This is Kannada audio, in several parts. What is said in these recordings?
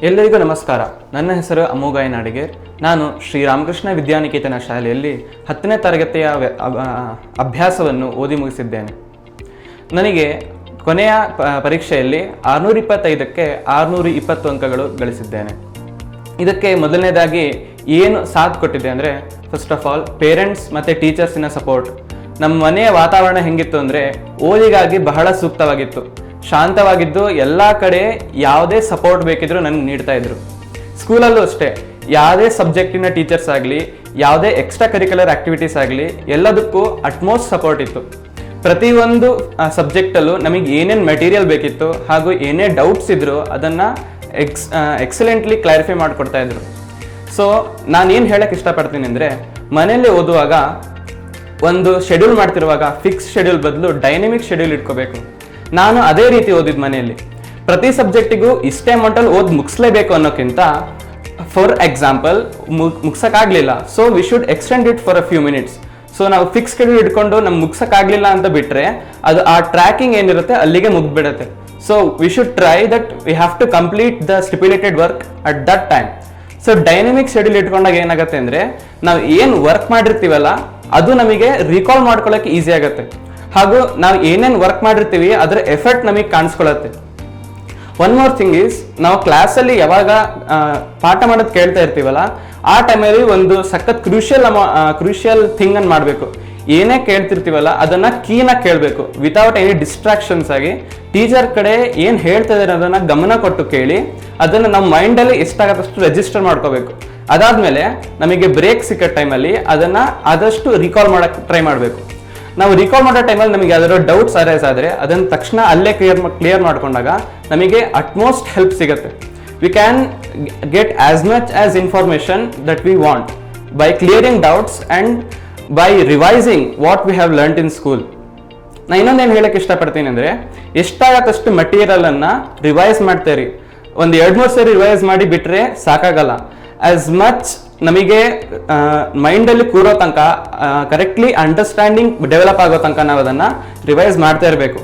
ಎಲ್ಲರಿಗೂ ನಮಸ್ಕಾರ. ನನ್ನ ಹೆಸರು ಅಮೋಘಾಯ ನಾಡಿಗೇರ್. ನಾನು ಶ್ರೀ ರಾಮಕೃಷ್ಣ ವಿದ್ಯಾನಿಕೇತನ ಶಾಲೆಯಲ್ಲಿ 10ನೇ ತರಗತಿಯ ಅಭ್ಯಾಸವನ್ನು ಓದಿ ಮುಗಿಸಿದ್ದೇನೆ. ನನಗೆ ಕೊನೆಯ ಪರೀಕ್ಷೆಯಲ್ಲಿ 625ಕ್ಕೆ 620 ಅಂಕಗಳು ಗಳಿಸಿದ್ದೇನೆ. ಇದಕ್ಕೆ ಮೊದಲನೇದಾಗಿ ಏನು ಸಾಥ್ ಕೊಟ್ಟಿದೆ ಅಂದರೆ, ಫಸ್ಟ್ ಆಫ್ ಆಲ್ ಪೇರೆಂಟ್ಸ್ ಮತ್ತು ಟೀಚರ್ಸಿನ ಸಪೋರ್ಟ್. ನಮ್ಮ ಮನೆಯ ವಾತಾವರಣ ಹೆಂಗಿತ್ತು ಅಂದರೆ ಓದಿಗಾಗಿ ಬಹಳ ಸೂಕ್ತವಾಗಿತ್ತು, ಶಾಂತವಾಗಿದ್ದು ಎಲ್ಲ ಕಡೆ ಯಾವುದೇ ಸಪೋರ್ಟ್ ಬೇಕಿದ್ರೂ ನನಗೆ ನೀಡ್ತಾ ಇದ್ರು. ಸ್ಕೂಲಲ್ಲೂ ಅಷ್ಟೇ, ಯಾವುದೇ ಸಬ್ಜೆಕ್ಟಿನ ಟೀಚರ್ಸ್ ಆಗಲಿ, ಯಾವುದೇ ಎಕ್ಸ್ಟ್ರಾ ಕರಿಕ್ಯುಲರ್ ಆ್ಯಕ್ಟಿವಿಟೀಸ್ ಆಗಲಿ, ಎಲ್ಲದಕ್ಕೂ ಅಟ್ಮೋಸ್ಟ್ ಸಪೋರ್ಟ್ ಇತ್ತು. ಪ್ರತಿಯೊಂದು ಸಬ್ಜೆಕ್ಟಲ್ಲೂ ನಮಗೆ ಏನೇನು ಮೆಟೀರಿಯಲ್ ಬೇಕಿತ್ತು ಹಾಗೂ ಏನೇ ಡೌಟ್ಸ್ ಇದ್ದರೂ ಅದನ್ನು ಎಕ್ಸಲೆಂಟ್ಲಿ ಕ್ಲಾರಿಫೈ ಮಾಡಿಕೊಡ್ತಾ ಇದ್ರು. ಸೊ ನಾನೇನು ಹೇಳಕ್ಕೆ ಇಷ್ಟಪಡ್ತೀನಿ ಅಂದರೆ, ಮನೆಯಲ್ಲಿ ಓದುವಾಗ ಒಂದು ಶೆಡ್ಯೂಲ್ ಮಾಡ್ತಿರುವಾಗ ಫಿಕ್ಸ್ ಶೆಡ್ಯೂಲ್ ಬದಲು ಡೈನಮಿಕ್ ಶೆಡ್ಯೂಲ್ ಇಟ್ಕೋಬೇಕು. ನಾನು ಅದೇ ರೀತಿ ಓದಿದ್ದು ಮನೆಯಲ್ಲಿ. ಪ್ರತಿ ಸಬ್ಜೆಕ್ಟಿಗೂ ಇಷ್ಟೇ ಅಮೌಂಟಲ್ಲಿ ಓದಿ ಮುಗಿಸ್ಲೇಬೇಕು ಅನ್ನೋಕ್ಕಿಂತ, ಫಾರ್ ಎಕ್ಸಾಂಪಲ್ ಮುಗ್ಸೋಕ್ಕಾಗಲಿಲ್ಲ, so we should extend it for a few minutes. So ನಾವು ಫಿಕ್ಸ್ ಶೆಡ್ಯೂಲ್ ಇಟ್ಕೊಂಡು ನಮ್ಗೆ ಮುಗ್ಸೋಕ್ಕಾಗಲಿಲ್ಲ ಅಂತ ಬಿಟ್ಟರೆ ಅದು ಆ ಟ್ರ್ಯಾಕಿಂಗ್ ಏನಿರುತ್ತೆ ಅಲ್ಲಿಗೆ ಮುಗಿದ್ಬಿಡುತ್ತೆ. So we should try that we have to complete the stipulated work at that time. So dynamic schedule ಇಟ್ಕೊಂಡಾಗ ಏನಾಗುತ್ತೆ ಅಂದರೆ, ನಾವು ಏನು ವರ್ಕ್ ಮಾಡಿರ್ತೀವಲ್ಲ ಅದು ನಮಗೆ ರೀಕಾಲ್ ಮಾಡ್ಕೊಳ್ಳೋಕೆ ಈಸಿ ಆಗುತ್ತೆ, ಹಾಗೂ ನಾವು ಏನೇನು ವರ್ಕ್ ಮಾಡಿರ್ತೀವಿ ಅದರ ಎಫೆಕ್ಟ್ ನಮಗೆ ಕಾಣಿಸ್ಕೊಳ್ಳುತ್ತೆ. ಒನ್ ಮೋರ್ ಥಿಂಗ್ ಈಸ್, ನಾವು ಕ್ಲಾಸಲ್ಲಿ ಯಾವಾಗ ಪಾಠ ಮಾಡೋದು ಕೇಳ್ತಾ ಇರ್ತೀವಲ್ಲ ಆ ಟೈಮಲ್ಲಿ ಒಂದು ಸಖತ್ ಕ್ರೂಷಿಯಲ್ ಥಿಂಗನ್ನು ಮಾಡಬೇಕು. ಏನೇ ಕೇಳ್ತಿರ್ತೀವಲ್ಲ ಅದನ್ನು ಕೀನಾಗಿ ಕೇಳಬೇಕು, ವಿತೌಟ್ ಎನಿ ಡಿಸ್ಟ್ರಾಕ್ಷನ್ಸ್ ಆಗಿ. ಟೀಚರ್ ಕಡೆ ಏನು ಹೇಳ್ತಾ ಇದ್ದಾರೆ ಅದನ್ನು ಗಮನ ಕೊಟ್ಟು ಕೇಳಿ, ಅದನ್ನು ನಮ್ಮ ಮೈಂಡಲ್ಲಿ ಎಷ್ಟಾಗತ್ತಷ್ಟು ರಿಜಿಸ್ಟರ್ ಮಾಡ್ಕೋಬೇಕು. ಅದಾದಮೇಲೆ ನಮಗೆ ಬ್ರೇಕ್ ಸಿಕ್ಕೋ ಟೈಮಲ್ಲಿ ಅದನ್ನು ಆದಷ್ಟು ರಿಕಾಲ್ ಮಾಡೋಕ್ಕೆ ಟ್ರೈ ಮಾಡಬೇಕು. ನಾವು ರಿಕಾಲ್ ಮಾಡೋ ಟೈಮಲ್ಲಿ ನಮಗೆ ಯಾವ್ದಾದ್ರು ಡೌಟ್ಸ್ ಅರೈಸ್ ಆದರೆ ಅದನ್ನು ತಕ್ಷಣ ಅಲ್ಲೇ ಕ್ಲಿಯರ್ ಮಾಡ್ಕೊಂಡಾಗ ನಮಗೆ ಅಟ್ಮೋಸ್ಟ್ ಹೆಲ್ಪ್ ಸಿಗುತ್ತೆ. We can get as much as information that we want by clearing doubts and by revising what we have learned in school. ನಾನು ಇನ್ನೊಂದೇನು ಹೇಳಕ್ಕೆ ಇಷ್ಟಪಡ್ತೀನಿ ಅಂದರೆ, ಎಷ್ಟಾಗತ್ತಷ್ಟು ಮೆಟೀರಿಯಲನ್ನು ರಿವೈಸ್ ಮಾಡ್ತೇರಿ. ಒಂದು 2-3 ಸರಿ ರಿವೈಸ್ ಮಾಡಿ ಬಿಟ್ಟರೆ ಸಾಕಾಗಲ್ಲ. ಆಸ್ ಮಚ್ ನಮಗೆ ಮೈಂಡಲ್ಲಿ ಕೂರೋ ತನಕ, ಕರೆಕ್ಟ್ಲಿ ಅಂಡರ್ಸ್ಟ್ಯಾಂಡಿಂಗ್ ಡೆವಲಪ್ ಆಗೋ ತನಕ ನಾವು ಅದನ್ನು ರಿವೈಸ್ ಮಾಡ್ತಾ ಇರಬೇಕು.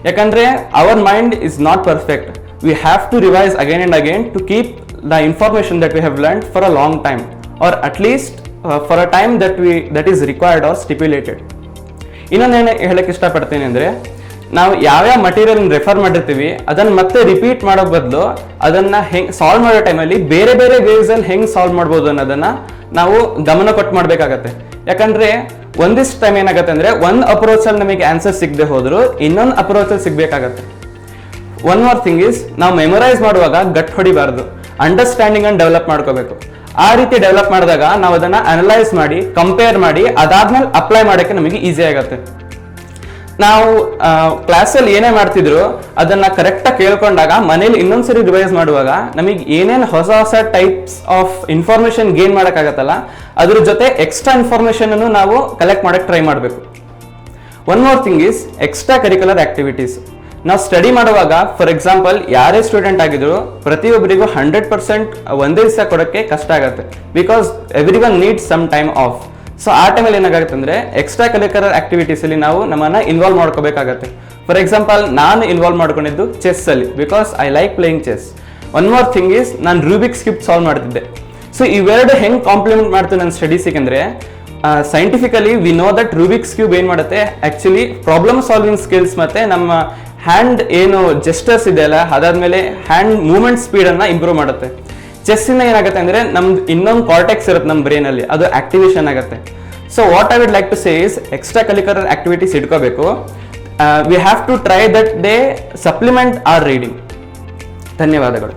ಯಾಕಂದರೆ our mind is not perfect. We have to revise again and again to keep the information that we have learned for a long time, or at least for a time that is required or stipulated. ಇನ್ನೊಂದೇನು ಹೇಳಕ್ಕೆ ಇಷ್ಟಪಡ್ತೀನಿ ಅಂದರೆ, ನಾವು ಯಾವ್ಯಾವ ಮಟೀರಿಯಲ್ ರೆಫರ್ ಮಾಡಿರ್ತೀವಿ ಅದನ್ನು ಮತ್ತೆ ರಿಪೀಟ್ ಮಾಡೋ ಬದಲು ಅದನ್ನು ಹೆಂಗೆ ಸಾಲ್ವ್ ಮಾಡೋ ಟೈಮಲ್ಲಿ ಬೇರೆ ಬೇರೆ ವೇಸಲ್ಲಿ ಹೆಂಗೆ ಸಾಲ್ವ್ ಮಾಡ್ಬೋದು ಅನ್ನೋದನ್ನು ನಾವು ಗಮನ ಕೊಟ್ಟು ಮಾಡಬೇಕಾಗತ್ತೆ. ಯಾಕಂದರೆ ಒಂದಿಷ್ಟು ಟೈಮ್ ಏನಾಗುತ್ತೆ ಅಂದರೆ, ಒಂದು ಅಪ್ರೋಚಲ್ಲಿ ನಮಗೆ ಆನ್ಸರ್ ಸಿಗದೆ ಹೋದರೂ ಇನ್ನೊಂದು ಅಪ್ರೋಚಲ್ಲಿ ಸಿಗಬೇಕಾಗತ್ತೆ. ಒನ್ ಮೋರ್ ಥಿಂಗ್ ಈಸ್, ನಾವು ಮೆಮೊರೈಸ್ ಮಾಡುವಾಗ ಗಟ್ ಹೊಡಿಬಾರ್ದು, ಅಂಡರ್ಸ್ಟ್ಯಾಂಡಿಂಗ್ ಅನ್ನು ಡೆವಲಪ್ ಮಾಡ್ಕೋಬೇಕು. ಆ ರೀತಿ ಡೆವಲಪ್ ಮಾಡಿದಾಗ ನಾವು ಅದನ್ನು ಅನಲೈಸ್ ಮಾಡಿ, ಕಂಪೇರ್ ಮಾಡಿ, ಅದಾದ್ಮೇಲೆ ಅಪ್ಲೈ ಮಾಡೋಕ್ಕೆ ನಮಗೆ ಈಸಿ ಆಗುತ್ತೆ. ನಾವು ಕ್ಲಾಸಲ್ಲಿ ಏನೇ ಮಾಡ್ತಿದ್ರು ಅದನ್ನು ಕರೆಕ್ಟಾಗಿ ಕೇಳ್ಕೊಂಡಾಗ ಮನೇಲಿ ಇನ್ನೊಂದ್ಸರಿ ರಿವೈಸ್ ಮಾಡುವಾಗ ನಮಗೆ ಏನೇನು ಹೊಸ ಹೊಸ ಟೈಪ್ಸ್ ಆಫ್ ಇನ್ಫಾರ್ಮೇಷನ್ ಗೇನ್ ಮಾಡೋಕ್ಕಾಗತ್ತಲ್ಲ, ಅದ್ರ ಜೊತೆ ಎಕ್ಸ್ಟ್ರಾ ಇನ್ಫಾರ್ಮೇಷನನ್ನು ನಾವು ಕಲೆಕ್ಟ್ ಮಾಡೋಕ್ಕೆ ಟ್ರೈ ಮಾಡಬೇಕು. One more thing is extra curricular activities. ನಾವು ಸ್ಟಡಿ ಮಾಡುವಾಗ, ಫಾರ್ ಎಕ್ಸಾಂಪಲ್ ಯಾರೇ ಸ್ಟೂಡೆಂಟ್ ಆಗಿದ್ರು ಪ್ರತಿಯೊಬ್ಬರಿಗೂ 100% ಒಂದೇ ದಿವಸ ಕೊಡೋಕ್ಕೆ ಕಷ್ಟ ಆಗುತ್ತೆ, because every one needs some time off. So ಆ ಟೈಮಲ್ಲಿ ಏನಾಗುತ್ತೆ ಅಂದರೆ, ಎಕ್ಸ್ಟ್ರಾ ಕರಿಕ್ಯುಲರ್ ಆ್ಯಕ್ಟಿವಿಟೀಸಲ್ಲಿ ನಾವು ನಮ್ಮನ್ನು ಇನ್ವಾಲ್ವ್ ಮಾಡ್ಕೋಬೇಕಾಗತ್ತೆ. ಫಾರ್ ಎಕ್ಸಾಂಪಲ್ ನಾನು ಇನ್ವಾಲ್ವ್ ಮಾಡ್ಕೊಂಡಿದ್ದು ಚೆಸ್ಸಲ್ಲಿ, because I like playing chess. One more thing is, ನಾನು ರೂಬಿಕ್ಸ್ ಕ್ಯೂಬ್ ಸಾಲ್ವ್ ಮಾಡ್ತಿದ್ದೆ. ಸೊ ಇವೆರಡು ಹೆಂಗೆ ಕಾಂಪ್ಲಿಮೆಂಟ್ ಮಾಡ್ತೀನಿ ನನ್ನ ಸ್ಟಡೀಸಿಗೆ ಅಂದರೆ, scientifically we know that Rubik's cube ಏನು ಮಾಡುತ್ತೆ, ಆ್ಯಕ್ಚುಲಿ ಪ್ರಾಬ್ಲಮ್ ಸಾಲ್ವಿಂಗ್ ಸ್ಕಿಲ್ಸ್ ಮತ್ತು ನಮ್ಮ ಹ್ಯಾಂಡ್ ಏನು ಜೆಸ್ಟರ್ಸ್ ಇದೆಯಲ್ಲ, ಅದಾದಮೇಲೆ ಹ್ಯಾಂಡ್ ಮೂವ್ಮೆಂಟ್ ಸ್ಪೀಡನ್ನು ಇಂಪ್ರೂವ್ ಮಾಡುತ್ತೆ. ಚೆಸ್ಸಿಂದ ಏನಾಗುತ್ತೆ ಅಂದರೆ, ನಮ್ದು ಇನ್ನೊಂದು ಕಾರ್ಟೆಕ್ಸ್ ಇರುತ್ತೆ ನಮ್ಮ ಬ್ರೈನಲ್ಲಿ, ಅದು ಆಕ್ಟಿವೇಶನ್ ಆಗುತ್ತೆ. So what I would like to say is, extra curricular activities ಇಟ್ಕೋಬೇಕು. We have to try that they supplement our reading. ಧನ್ಯವಾದಗಳು.